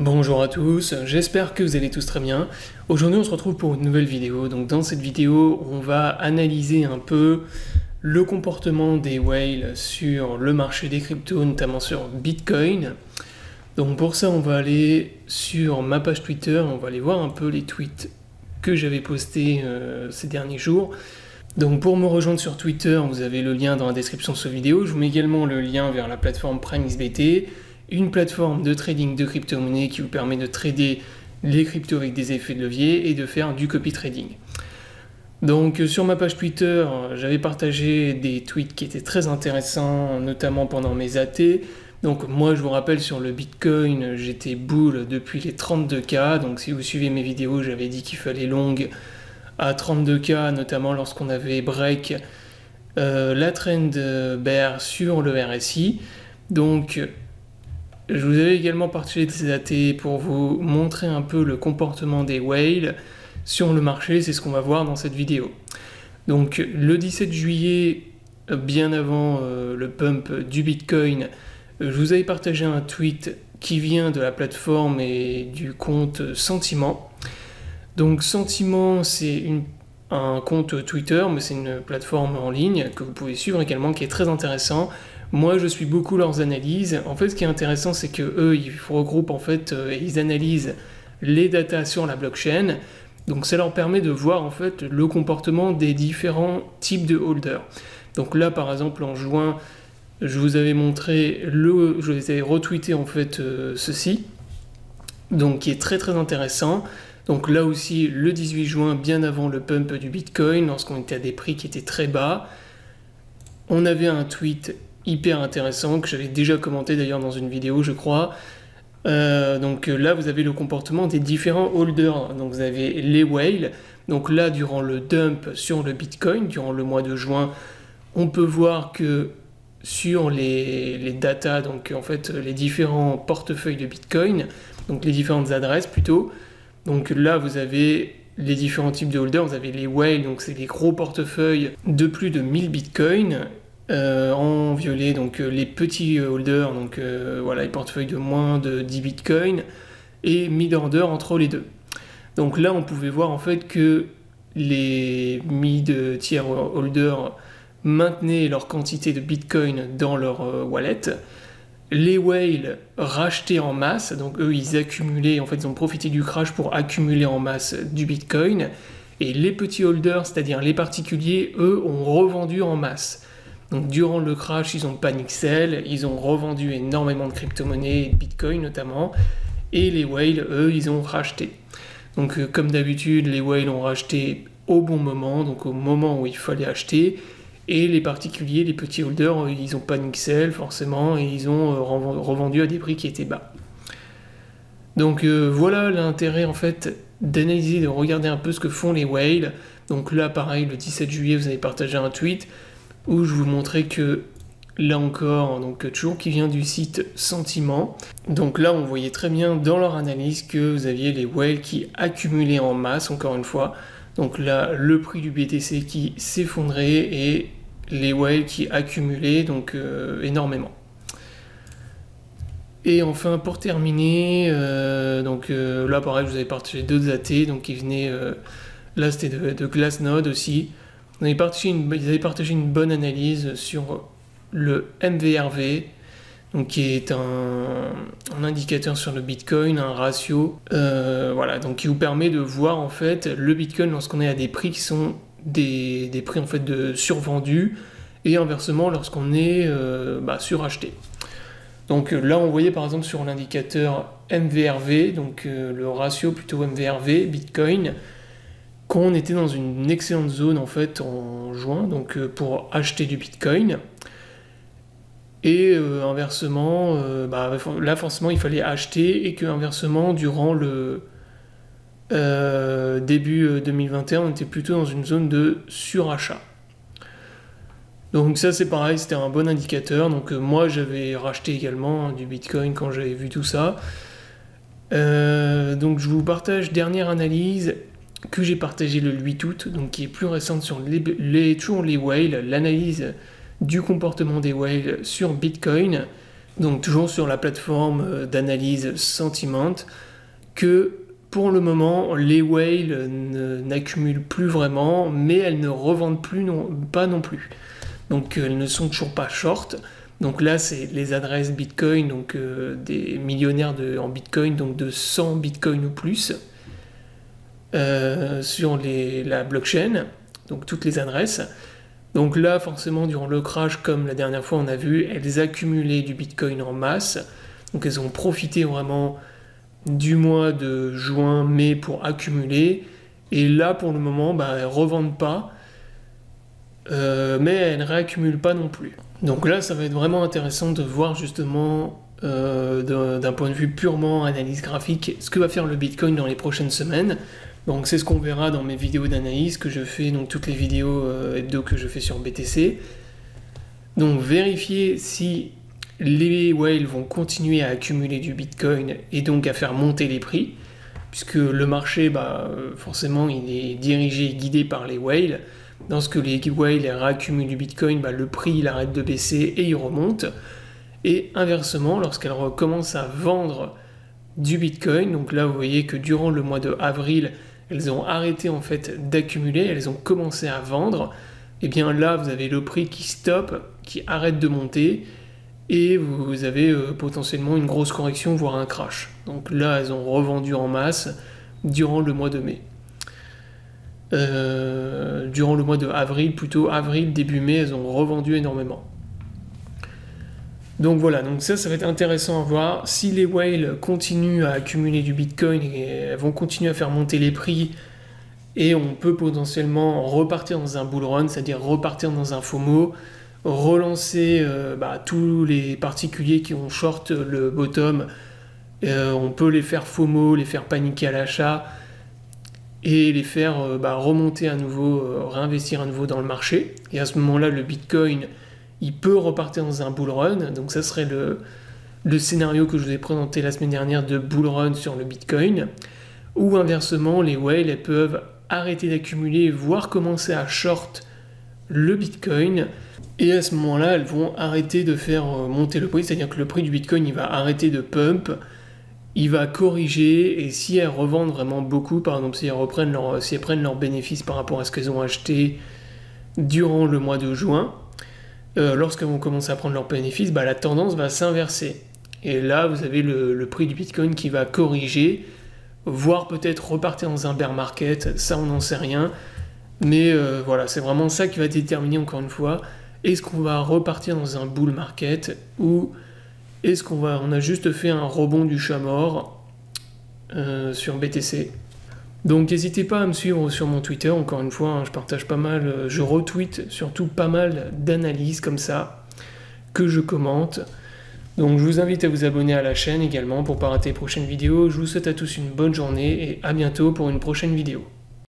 Bonjour à tous, j'espère que vous allez tous très bien. Aujourd'hui on se retrouve pour une nouvelle vidéo. Donc dans cette vidéo on va analyser un peu le comportement des whales sur le marché des cryptos, notamment sur Bitcoin. Donc pour ça on va aller sur ma page Twitter, on va aller voir un peu les tweets que j'avais postés ces derniers jours. Donc pour me rejoindre sur Twitter, vous avez le lien dans la description de cette vidéo. Je vous mets également le lien vers la plateforme PrimeXBT, une plateforme de trading de crypto-monnaies qui vous permet de trader les cryptos avec des effets de levier et de faire du copy trading. Donc sur ma page Twitter, j'avais partagé des tweets qui étaient très intéressants, notamment pendant mes AT. Donc moi je vous rappelle, sur le Bitcoin, j'étais bull depuis les 32K. Donc si vous suivez mes vidéos, j'avais dit qu'il fallait long à 32K, notamment lorsqu'on avait break la trend bear sur le RSI. Donc je vous avais également partagé ces AT pour vous montrer un peu le comportement des whales sur le marché, c'est ce qu'on va voir dans cette vidéo. Donc le 17 juillet, bien avant le pump du Bitcoin, je vous avais partagé un tweet qui vient de la plateforme et du compte Sentiment. Donc Sentiment, c'est un compte Twitter, mais c'est une plateforme en ligne que vous pouvez suivre également, qui est très intéressant. Moi, je suis beaucoup leurs analyses. En fait, ce qui est intéressant, c'est que eux, ils regroupent en fait, ils analysent les datas sur la blockchain. Donc, ça leur permet de voir en fait le comportement des différents types de holders. Donc là, par exemple, en juin, je vous avais montré je vous avais retweeté en fait ceci, donc qui est très très intéressant. Donc là aussi, le 18 juin, bien avant le pump du Bitcoin, lorsqu'on était à des prix qui étaient très bas, on avait un tweet hyper intéressant que j'avais déjà commenté d'ailleurs dans une vidéo, je crois. Donc là, vous avez le comportement des différents holders. Donc vous avez les whales. Donc là, durant le dump sur le Bitcoin, durant le mois de juin, on peut voir que sur les datas, donc en fait les différents portefeuilles de Bitcoin, donc les différentes adresses plutôt. Donc là, vous avez les différents types de holders. Vous avez les whales, donc c'est les gros portefeuilles de plus de 1000 Bitcoin. En violet, donc les petits holders, donc voilà, les portefeuilles de moins de 10 Bitcoin, et mid-order entre les deux. Donc là, on pouvait voir en fait que les mid-tier holders maintenaient leur quantité de Bitcoin dans leur wallet. Les whales rachetaient en masse, donc eux, ils accumulaient, en fait, ils ont profité du crash pour accumuler en masse du Bitcoin. Et les petits holders, c'est-à-dire les particuliers, eux, ont revendu en masse. Donc durant le crash, ils ont panic sell, ils ont revendu énormément de crypto-monnaies, Bitcoin notamment, et les whales, eux, ils ont racheté. Donc comme d'habitude, les whales ont racheté au bon moment, donc au moment où il fallait acheter, et les particuliers, les petits holders, ils ont panic sell forcément, et ils ont revendu à des prix qui étaient bas. Donc voilà l'intérêt en fait d'analyser, de regarder un peu ce que font les whales. Donc là pareil, le 17 juillet, vous avez partagé un tweet où je vous montrais que, là encore, donc toujours qui vient du site Sentiment. Donc là, on voyait très bien dans leur analyse que vous aviez les whales qui accumulaient en masse, encore une fois. Donc là, le prix du BTC qui s'effondrait et les whales qui accumulaient donc énormément. Et enfin, pour terminer, là, pareil, je vous avais partagé deux AT, donc qui venaient, là c'était de Glassnode aussi. Ils avaient partagé une bonne analyse sur le MVRV, donc qui est un indicateur sur le Bitcoin, un ratio, voilà, donc qui vous permet de voir en fait le Bitcoin lorsqu'on est à des prix qui sont des prix en fait de survendus, et inversement lorsqu'on est suracheté. Donc là on voyait par exemple sur l'indicateur MVRV, donc le ratio plutôt MVRV Bitcoin, qu'on était dans une excellente zone en fait en juin, donc pour acheter du Bitcoin. Et inversement, là forcément il fallait acheter, et que inversement durant le début 2021, on était plutôt dans une zone de surachat. Donc ça c'est pareil, c'était un bon indicateur. Donc moi j'avais racheté également du Bitcoin quand j'avais vu tout ça. Donc je vous partage dernière analyse que j'ai partagé le 8 août, donc qui est plus récente sur toujours les whales, l'analyse du comportement des whales sur Bitcoin. donc toujours sur la plateforme d'analyse Sentiment, que pour le moment, les whales n'accumulent plus vraiment, mais elles ne revendent pas non plus. Donc elles ne sont toujours pas short. Donc là, c'est les adresses Bitcoin, donc des millionnaires en Bitcoin, donc de 100 Bitcoin ou plus, sur la blockchain, donc toutes les adresses. Donc là, forcément, durant le crash, comme la dernière fois on a vu, elles accumulaient du Bitcoin en masse. Donc elles ont profité vraiment du mois de juin, mai pour accumuler. Et là, pour le moment, elles ne revendent pas, mais elles ne réaccumulent pas non plus. Donc là, ça va être vraiment intéressant de voir justement, d'un point de vue purement analyse graphique, ce que va faire le Bitcoin dans les prochaines semaines. Donc c'est ce qu'on verra dans mes vidéos d'analyse que je fais, donc toutes les vidéos hebdo que je fais sur BTC. Donc vérifier si les whales vont continuer à accumuler du Bitcoin et donc à faire monter les prix, puisque le marché, forcément, il est dirigé et guidé par les whales. Lorsque les whales réaccumulent du Bitcoin, le prix il arrête de baisser et il remonte. Et inversement, lorsqu'elles recommencent à vendre du Bitcoin, donc là vous voyez que durant le mois de avril, elles ont arrêté en fait d'accumuler, elles ont commencé à vendre, et bien là vous avez le prix qui stoppe, qui arrête de monter, et vous avez potentiellement une grosse correction, voire un crash. Donc là elles ont revendu en masse durant le mois de mai. Durant le mois de avril, plutôt avril, début mai, elles ont revendu énormément. Donc voilà, donc ça va être intéressant à voir. Si les whales continuent à accumuler du Bitcoin, et elles vont continuer à faire monter les prix, et on peut potentiellement repartir dans un bull run, c'est-à-dire repartir dans un FOMO, relancer tous les particuliers qui ont short le bottom, on peut les faire FOMO, les faire paniquer à l'achat, et les faire remonter à nouveau, réinvestir à nouveau dans le marché. Et à ce moment-là, le Bitcoin, il peut repartir dans un bull run. Donc ça serait le scénario que je vous ai présenté la semaine dernière de bull run sur le Bitcoin. Ou inversement, les whales, elles peuvent arrêter d'accumuler, voire commencer à short le Bitcoin. Et à ce moment-là, elles vont arrêter de faire monter le prix. C'est-à-dire que le prix du Bitcoin, il va arrêter de pump. Il va corriger, et si elles revendent vraiment beaucoup, par exemple si elles prennent leurs bénéfices par rapport à ce qu'elles ont acheté durant le mois de juin, lorsqu'elles vont commencer à prendre leurs bénéfices, la tendance va s'inverser. Et là, vous avez le prix du Bitcoin qui va corriger, voire peut-être repartir dans un bear market, ça on n'en sait rien. Mais voilà, c'est vraiment ça qui va déterminer encore une fois, est-ce qu'on va repartir dans un bull market, ou est-ce qu'on a juste fait un rebond du chat mort sur BTC. Donc n'hésitez pas à me suivre sur mon Twitter, encore une fois, je partage pas mal, je retweet surtout pas mal d'analyses comme ça, que je commente. Donc je vous invite à vous abonner à la chaîne également pour ne pas rater les prochaines vidéos. Je vous souhaite à tous une bonne journée et à bientôt pour une prochaine vidéo.